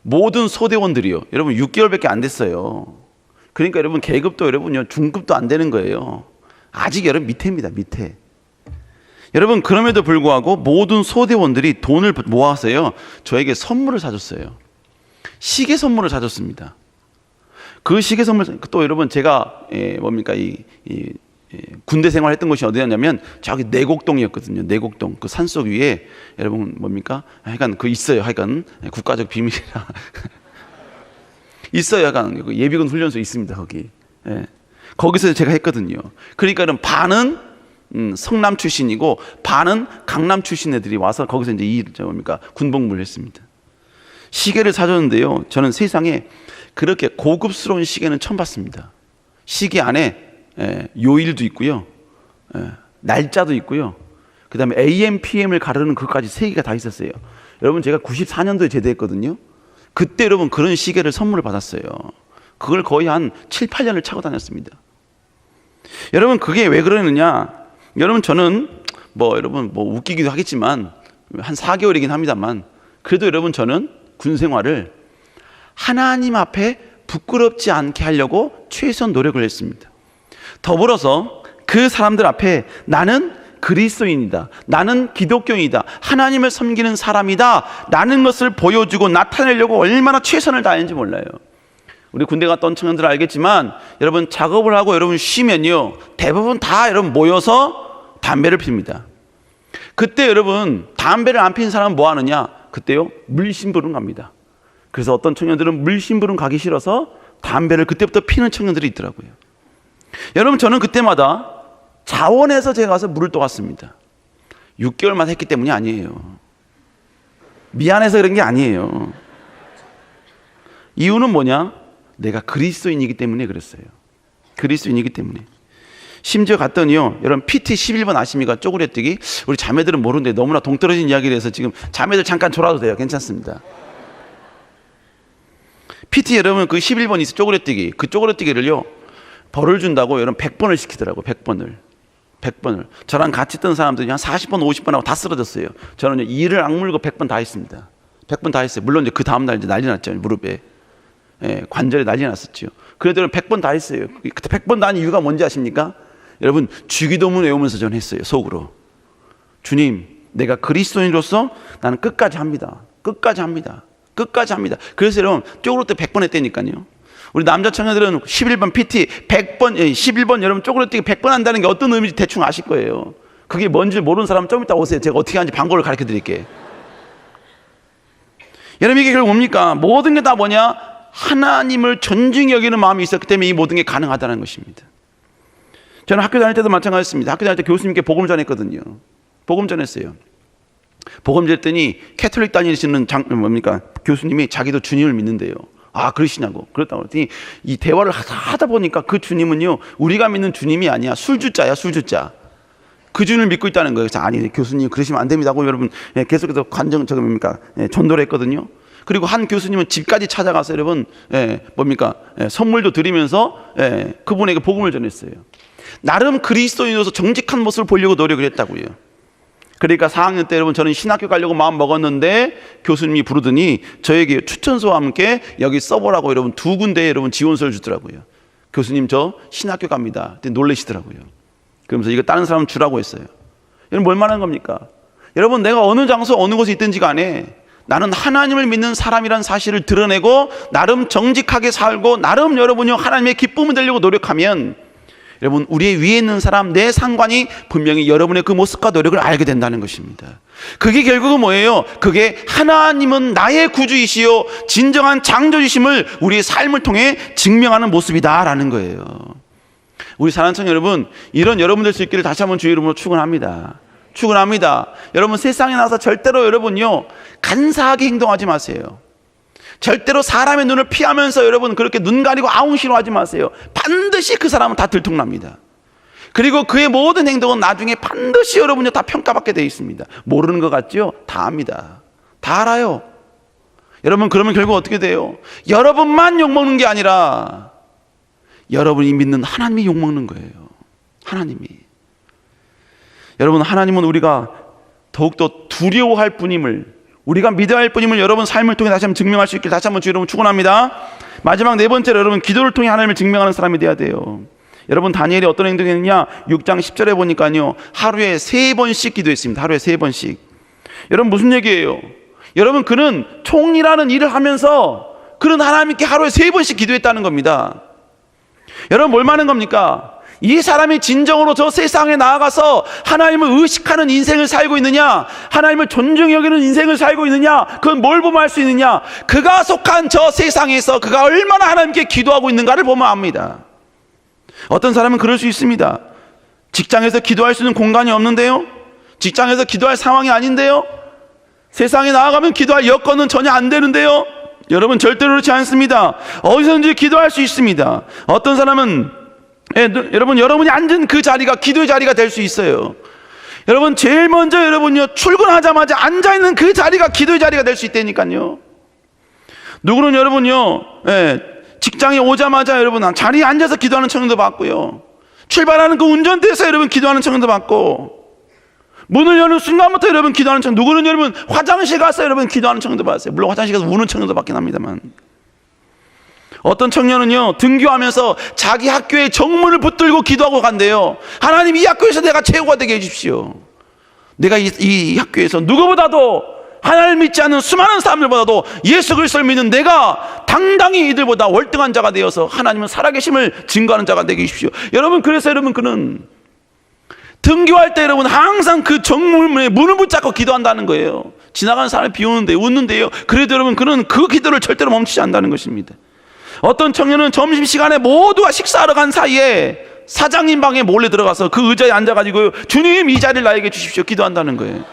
A: 모든 소대원들이요, 여러분 6개월밖에 안 됐어요. 그러니까 여러분 계급도 여러분요 중급도 안 되는 거예요. 아직 여러분 밑에입니다. 밑에. 여러분, 그럼에도 불구하고 모든 소대원들이 돈을 모아서요 저에게 선물을 사줬어요. 시계 선물을 사줬습니다. 그 시계 선물, 또 여러분 제가 뭡니까 군대 생활했던 곳이 어디였냐면 저기 내곡동이었거든요. 내곡동 그 산속 위에 여러분 뭡니까 하여간 그 있어요. 하여간 국가적 비밀이라 있어요. 약간 예비군 훈련소 있습니다. 거기. 예. 거기서 제가 했거든요. 그러니까는 반은 성남 출신이고 반은 강남 출신 애들이 와서 거기서 이제 군복무를 했습니다. 시계를 사줬는데요, 저는 세상에 그렇게 고급스러운 시계는 처음 봤습니다. 시계 안에 요일도 있고요, 날짜도 있고요, 그 다음에 AM, PM을 가르는 그것까지 3개가 다 있었어요. 여러분, 제가 94년도에 제대했거든요. 그때 여러분 그런 시계를 선물을 받았어요. 그걸 거의 한 7, 8년을 차고 다녔습니다. 여러분, 그게 왜 그러느냐, 여러분 저는 여러분 웃기기도 하겠지만 한 4개월이긴 합니다만, 그래도 여러분 저는 군 생활을 하나님 앞에 부끄럽지 않게 하려고 최선 노력을 했습니다. 더불어서 그 사람들 앞에 나는 그리스도인이다, 나는 기독교인이다, 하나님을 섬기는 사람이다 라는 것을 보여주고 나타내려고 얼마나 최선을 다했는지 몰라요. 우리 군대 갔다 온 청년들 알겠지만, 여러분 작업을 하고 여러분 쉬면요 대부분 다 여러분 모여서 담배를 핍니다. 그때 여러분 담배를 안 피는 사람은 뭐 하느냐, 그때요 물심부름 갑니다. 그래서 어떤 청년들은 물심부름 가기 싫어서 담배를 그때부터 피는 청년들이 있더라고요. 여러분, 저는 그때마다 자원해서 제가 가서 물을 떠왔습니다. 6개월만 했기 때문이 아니에요. 미안해서 그런 게 아니에요. 이유는 뭐냐, 내가 그리스도인이기 때문에 그랬어요. 그리스도인이기 때문에. 심지어 갔더니요, 여러분 PT 11번 아십니까? 쪼그레뜨기. 우리 자매들은 모르는데 너무나 동떨어진 이야기를 해서 지금 자매들 잠깐 졸아도 돼요. 괜찮습니다. PT 여러분 그 11번 있어, 쪼그레뜨기. 그 쪼그레뜨기를요 벌을 준다고 여러분 100번을 시키더라고. 100번을. 저랑 같이 있던 사람들이 한 40번 50번 하고 다 쓰러졌어요. 저는 이를 악물고 100번 다 했습니다. 100번 다 했어요. 물론 이제 그 다음날 이제 난리 났죠. 무릎에 관절에 난리 났었죠. 그래도 100번 다 했어요. 그때 100번 다 한 이유가 뭔지 아십니까? 여러분, 주기도문 외우면서 전 했어요. 속으로. 주님, 내가 그리스도인으로서 나는 끝까지 합니다. 끝까지 합니다. 그래서 여러분 쪼그레뜨 100번 했다니까요. 우리 남자 청년들은 11번 PT 100번 11번 여러분 쪼그레뜨기 100번 한다는 게 어떤 의미인지 대충 아실 거예요. 그게 뭔지 모르는 사람 좀 이따 오세요. 제가 어떻게 하는지 방법을 가르쳐 드릴게요. 여러분, 이게 결국 뭡니까? 모든 게 다 뭐냐? 하나님을 존중히 여기는 마음이 있었기 때문에 이 모든 게 가능하다는 것입니다. 저는 학교 다닐 때도 마찬가지였습니다. 학교 다닐 때 교수님께 복음 전했거든요. 복음 전했어요. 복음 전했더니 캐톨릭 다니시는 교수님이 자기도 주님을 믿는데요. 아, 그러시냐고. 그랬다고 그랬더니 이 대화를 하다 보니까 그 주님은요 우리가 믿는 주님이 아니야. 술주자야, 술주자. 그 주님을 믿고 있다는 거예요. 그래서 아니 교수님 그러시면 안 됩니다고 여러분 계속해서 전도를 했거든요. 그리고 한 교수님은 집까지 찾아가서 여러분 선물도 드리면서 그분에게 복음을 전했어요. 나름 그리스도인으로서 정직한 모습을 보려고 노력을 했다고요. 그러니까 4학년 때 여러분 저는 신학교 가려고 마음 먹었는데 교수님이 부르더니 저에게 추천서와 함께 여기 써보라고 여러분 2군데 여러분 지원서를 주더라고요. 교수님 저 신학교 갑니다. 그때 놀라시더라고요. 그러면서 이거 다른 사람 주라고 했어요. 여러분 뭘 말하는 겁니까? 여러분 내가 어느 장소 어느 곳에 있든지 간에 나는 하나님을 믿는 사람이라는 사실을 드러내고 나름 정직하게 살고 나름 여러분이 하나님의 기쁨을 되려고 노력하면 여러분 우리의 위에 있는 사람 내 상관이 분명히 여러분의 그 모습과 노력을 알게 된다는 것입니다. 그게 결국은 뭐예요? 그게 하나님은 나의 구주이시요 진정한 창조주심을 우리의 삶을 통해 증명하는 모습이다라는 거예요. 우리 사랑청 여러분, 이런 여러분들 수 있기를 다시 한번 주의 이름으로 축원합니다. 여러분 세상에 나와서 절대로 여러분요 간사하게 행동하지 마세요. 절대로 사람의 눈을 피하면서 여러분 그렇게 눈 가리고 아웅시로 하지 마세요. 반드시 그 사람은 다 들통납니다. 그리고 그의 모든 행동은 나중에 반드시 여러분이 다 평가받게 되어 있습니다. 모르는 것 같죠? 다 압니다. 다 알아요. 여러분 그러면 결국 어떻게 돼요? 여러분만 욕먹는 게 아니라 여러분이 믿는 하나님이 욕먹는 거예요. 하나님이. 여러분 하나님은 우리가 더욱더 두려워할 뿐임을, 우리가 믿어야 할 뿐임을 여러분 삶을 통해 다시 한번 증명할 수 있길 다시 한번 여러분 축원합니다. 마지막 4번째로 여러분 기도를 통해 하나님을 증명하는 사람이 돼야 돼요. 여러분 다니엘이 어떤 행동했느냐? 6장 10절에 보니까요 하루에 3번씩 기도했습니다. 하루에 3번씩. 여러분 무슨 얘기예요? 여러분 그는 총리라는 일을 하면서 그는 하나님께 하루에 3번씩 기도했다는 겁니다. 여러분 뭘 말하는 겁니까? 이 사람이 진정으로 저 세상에 나아가서 하나님을 의식하는 인생을 살고 있느냐, 하나님을 존중히 여기는 인생을 살고 있느냐, 그건 뭘 보면 알 수 있느냐? 그가 속한 저 세상에서 그가 얼마나 하나님께 기도하고 있는가를 보면 압니다. 어떤 사람은 그럴 수 있습니다. 직장에서 기도할 수 있는 공간이 없는데요, 직장에서 기도할 상황이 아닌데요, 세상에 나아가면 기도할 여건은 전혀 안 되는데요. 여러분 절대로 그렇지 않습니다. 어디서든지 기도할 수 있습니다. 어떤 사람은 여러분이 앉은 그 자리가 기도의 자리가 될 수 있어요. 여러분 제일 먼저 여러분요 출근하자마자 앉아있는 그 자리가 기도의 자리가 될 수 있다니까요. 누구는 여러분요 직장에 오자마자 여러분 자리에 앉아서 기도하는 청년도 봤고요, 출발하는 그 운전대에서 여러분 기도하는 청년도 봤고, 문을 여는 순간부터 여러분 기도하는 청년, 누구는 여러분 화장실 가서 여러분 기도하는 청년도 봤어요. 물론 화장실 가서 우는 청년도 봤긴 합니다만, 어떤 청년은요 등교하면서 자기 학교의 정문을 붙들고 기도하고 간대요. 하나님 이 학교에서 내가 최고가 되게 해주십시오. 내가 이 학교에서 누구보다도 하나님을 믿지 않는 수많은 사람들보다도 예수 그리스도를 믿는 내가 당당히 이들보다 월등한 자가 되어서 하나님은 살아계심을 증거하는 자가 되게 해주십시오. 여러분 그래서 여러분 그는 등교할 때 여러분 항상 그 정문에 문을 붙잡고 기도한다는 거예요. 지나가는 사람이 비오는데 웃는데요, 그래도 여러분 그는 그 기도를 절대로 멈추지 않는다는 것입니다. 어떤 청년은 점심시간에 모두가 식사하러 간 사이에 사장님 방에 몰래 들어가서 그 의자에 앉아가지고 주님 이 자리를 나에게 주십시오 기도한다는 거예요.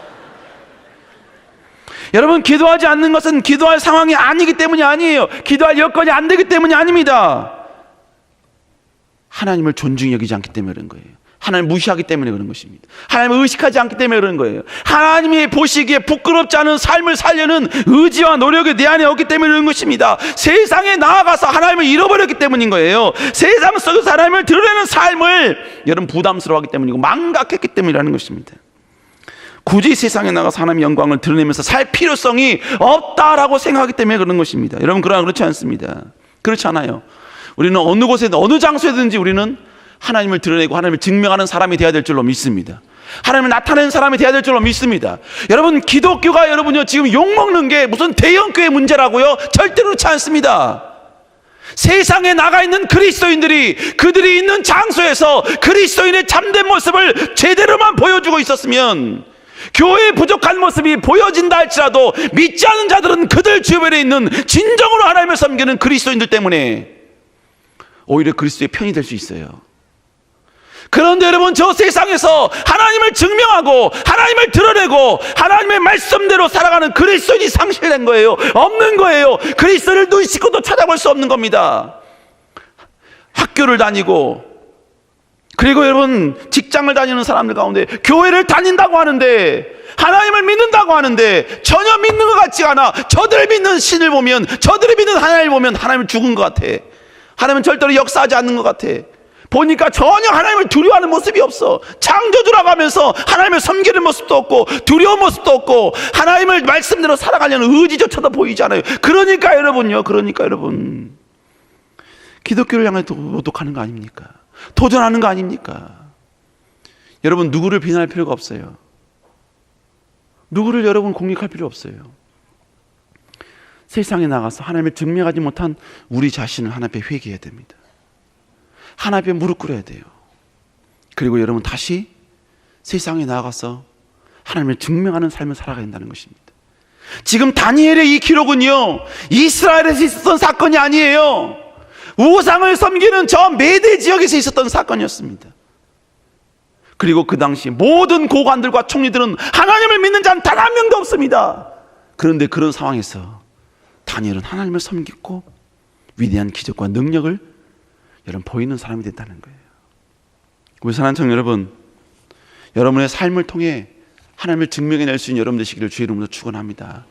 A: 여러분 기도하지 않는 것은 기도할 상황이 아니기 때문이 아니에요. 기도할 여건이 안 되기 때문이 아닙니다. 하나님을 존중히 여기지 않기 때문에 그런 거예요. 하나님을 무시하기 때문에 그런 것입니다. 하나님을 의식하지 않기 때문에 그런 거예요. 하나님이 보시기에 부끄럽지 않은 삶을 살려는 의지와 노력이 내 안에 없기 때문에 그런 것입니다. 세상에 나아가서 하나님을 잃어버렸기 때문인 거예요. 세상 속에서 하나님을 드러내는 삶을 여러분 부담스러워하기 때문이고 망각했기 때문이라는 것입니다. 굳이 세상에 나가서 하나님의 영광을 드러내면서 살 필요성이 없다라고 생각하기 때문에 그런 것입니다. 여러분 그러나 그렇지 않습니다. 그렇지 않아요. 우리는 어느 곳에든 어느 장소에든지 우리는 하나님을 드러내고 하나님을 증명하는 사람이 되어야 될 줄로 믿습니다. 하나님을 나타내는 사람이 되어야 될 줄로 믿습니다. 여러분 기독교가 여러분요 지금 욕먹는 게 무슨 대형교회 문제라고요? 절대로 그렇지 않습니다. 세상에 나가 있는 그리스도인들이 그들이 있는 장소에서 그리스도인의 참된 모습을 제대로만 보여주고 있었으면, 교회의 부족한 모습이 보여진다 할지라도 믿지 않은 자들은 그들 주변에 있는 진정으로 하나님을 섬기는 그리스도인들 때문에 오히려 그리스도의 편이 될 수 있어요. 그런데 여러분 저 세상에서 하나님을 증명하고 하나님을 드러내고 하나님의 말씀대로 살아가는 그리스도인이 상실된 거예요. 없는 거예요. 그리스도를 눈 씻고도 찾아볼 수 없는 겁니다. 학교를 다니고 그리고 여러분, 직장을 다니는 사람들 가운데 교회를 다닌다고 하는데, 하나님을 믿는다고 하는데 전혀 믿는 것 같지가 않아. 저들 믿는 신을 보면, 저들이 믿는 하나님을 보면 하나님은 죽은 것 같아. 하나님은 절대로 역사하지 않는 것 같아. 보니까 전혀 하나님을 두려워하는 모습이 없어. 창조주라고 하면서 하나님을 섬기는 모습도 없고, 두려운 모습도 없고, 하나님을 말씀대로 살아가려는 의지조차도 보이지 않아요. 그러니까 여러분, 기독교를 향해 도독하는 거 아닙니까? 도전하는 거 아닙니까? 여러분, 누구를 비난할 필요가 없어요. 누구를 여러분 공격할 필요 없어요. 세상에 나가서 하나님을 증명하지 못한 우리 자신을 하나님 앞에 회개해야 됩니다. 하나님 앞에 무릎 꿇어야 돼요. 그리고 여러분, 다시 세상에 나가서 하나님을 증명하는 삶을 살아가야 된다는 것입니다. 지금 다니엘의 이 기록은요, 이스라엘에서 있었던 사건이 아니에요. 우상을 섬기는 저 메대 지역에서 있었던 사건이었습니다. 그리고 그 당시 모든 고관들과 총리들은 하나님을 믿는 자는 단 한 명도 없습니다. 그런데 그런 상황에서 다니엘은 하나님을 섬기고 위대한 기적과 능력을 여러분 보이는 사람이 됐다는 거예요. 우리 사랑하는 청년 여러분, 여러분의 삶을 통해 하나님을 증명해낼 수 있는 여러분 되시기를 주의 이름으로 축원합니다.